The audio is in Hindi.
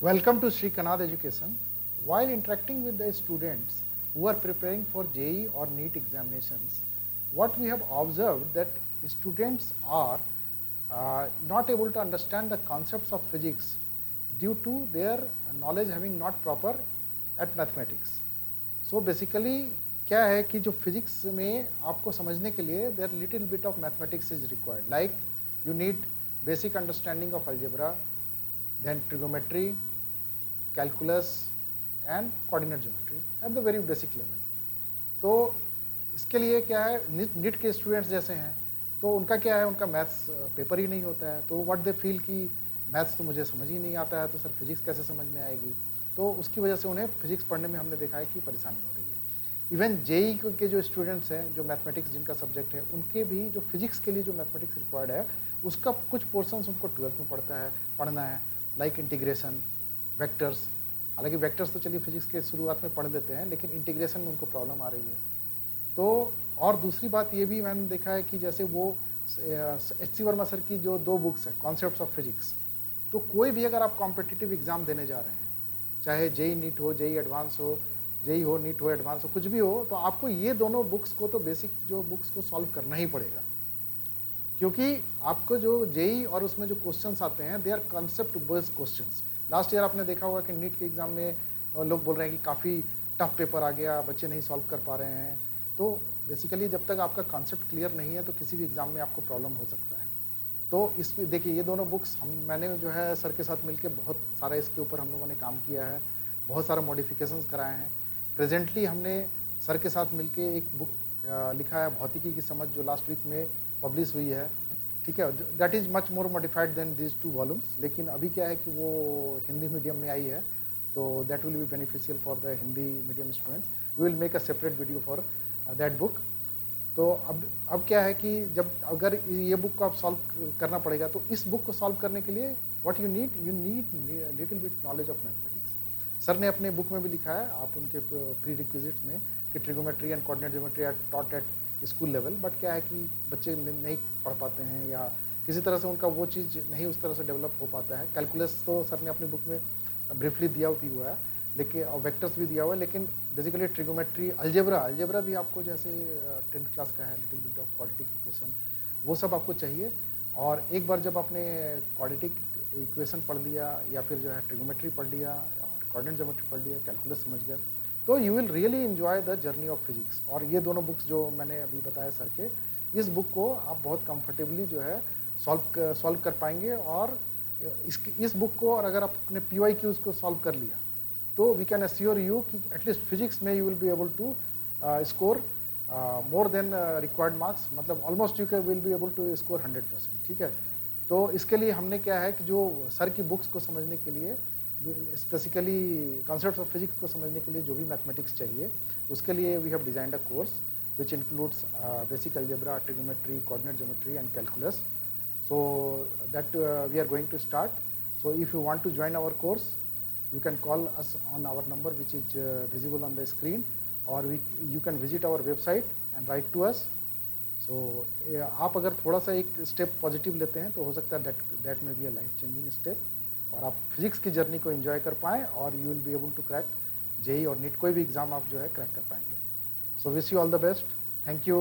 Welcome to Sri Kanad Education. While interacting with the students who are preparing for JEE or NEET examinations, what we have observed that students are not able to understand the concepts of physics due to their knowledge having not proper at mathematics. So basically क्या है कि जो फिजिक्स में आपको समझने के लिए there little bit of mathematics is required, like you need basic understanding of algebra, then trigonometry, calculus and coordinate geometry at the very basic level. तो इसके लिए क्या है, नीट के स्टूडेंट्स जैसे हैं तो उनका क्या है, उनका मैथ्स पेपर ही नहीं होता है, तो व्हाट दे फील कि मैथ्स तो मुझे समझ ही नहीं आता है, तो सर फिजिक्स कैसे समझ में आएगी, तो उसकी वजह से उन्हें फिजिक्स पढ़ने में हमने देखा है कि परेशानी हो रही है। इवन जेई के जो स्टूडेंट्स हैं, जो मैथमेटिक्स जिनका सब्जेक्ट है, उनके भी जो फिजिक्स के लिए जो मैथमेटिक्स रिक्वायर्ड है उसका कुछ पोर्शंस उनको 12th में पढ़ना है, लाइक इंटीग्रेशन, वेक्टर्स। हालांकि वेक्टर्स तो चलिए फिजिक्स के शुरुआत में पढ़ लेते हैं, लेकिन इंटीग्रेशन में उनको प्रॉब्लम आ रही है। तो और दूसरी बात ये भी मैंने देखा है कि जैसे वो एच.सी. वर्मा सर की जो 2 बुक्स है, कॉन्सेप्ट्स ऑफ फिजिक्स, तो कोई भी अगर आप कॉम्पिटिटिव एग्जाम देने जा रहे हैं, चाहे जेई नीट हो, जेई एडवांस हो, जेई हो, नीट हो, एडवांस हो, कुछ भी हो, तो आपको ये दोनों बुक्स को तो बेसिक जो बुक्स को सॉल्व करना ही पड़ेगा, क्योंकि आपको जो जेई और उसमें जो क्वेश्चंस आते हैं they are concept based questions. Last year आपने देखा होगा कि नीट के एग्जाम में लोग बोल रहे हैं कि काफ़ी टफ पेपर आ गया, बच्चे नहीं सॉल्व कर पा रहे हैं। तो बेसिकली जब तक आपका कॉन्सेप्ट क्लियर नहीं है तो किसी भी एग्जाम में आपको प्रॉब्लम हो सकता है। तो इस देखिए ये दोनों बुक्स मैंने जो है सर के साथ मिलकर बहुत सारा इसके ऊपर हम लोगों ने काम किया है, बहुत सारा मॉडिफिकेशंस कराए हैं। प्रेजेंटली हमने सर के साथ मिलके एक बुक लिखा है, भौतिकी की समझ, जो लास्ट वीक में पब्लिश हुई है, ठीक है। That is much more modified than this 2 volumes, लेकिन अभी क्या है कि वो हिंदी मीडियम में आई है, तो that will be beneficial for the Hindi medium students. We will make a separate video for that book. तो अब क्या है कि जब अगर ये बुक को आप सॉल्व करना पड़ेगा, तो इस बुक को सॉल्व करने के लिए what you need little bit knowledge of mathematics. Sir ने अपने बुक में भी लिखा है, आप उनके प्री रिक्विजिट्स में, कि trigonometry and coordinate geometry are taught at school level, but क्या है कि बच्चे नहीं पढ़ पाते हैं या किसी तरह से उनका वो चीज़ नहीं उस तरह से डेवलप हो पाता है। कैलकुलस तो सर ने अपनी बुक में ब्रीफली दिया भी हुआ है, लेकिन और वेक्टर्स भी दिया हुआ है, लेकिन बेसिकली ट्रिगोमेट्री, अलजेब्रा भी आपको जैसे 10th क्लास का है, little bit of quadratic equation, वो सब आपको चाहिए। और एक बार जब आपने क्वाड्रेटिक इक्वेशन पढ़ लिया या फिर जो है ट्रिगोमेट्री पढ़ लिया और कोऑर्डिनेट ज्योमेट्री पढ़ लिया, कैलकुलस समझ गए, तो you will really enjoy the journey of physics. और ये दोनों बुक्स जो मैंने अभी बताया सर के, इस बुक को आप बहुत कंफर्टेबली जो है सॉल्व कर पाएंगे। और इस बुक को, और अगर आपने PYQs को सॉल्व कर लिया, तो वी कैन एश्योर यू कि एटलीस्ट फिजिक्स में you will be able to score more than required marks, मतलब almost you can will be able to score 100%, ठीक है। तो इसके लिए हमने क्या है कि जो सर की बुक्स को समझने के लिए, स्पेसिकली कॉन्सेप्ट्स ऑफ फिजिक्स को समझने के लिए जो भी मैथमेटिक्स चाहिए, उसके लिए we have designed a course which includes basic algebra, trigonometry, coordinate geometry and calculus. So that we are going to start. So if you want to join our course, you can call us on our number which is visible on the screen, or you can visit our website and write to us. So आप अगर थोड़ा सा एक स्टेप पॉजिटिव लेते हैं तो हो सकता है that may be a life changing step, और आप फिजिक्स की जर्नी को एंजॉय कर पाएँ और you will be able to crack JEE और नीट, कोई भी एग्जाम आप जो है क्रैक कर पाएंगे। So wish you all the best. Thank you.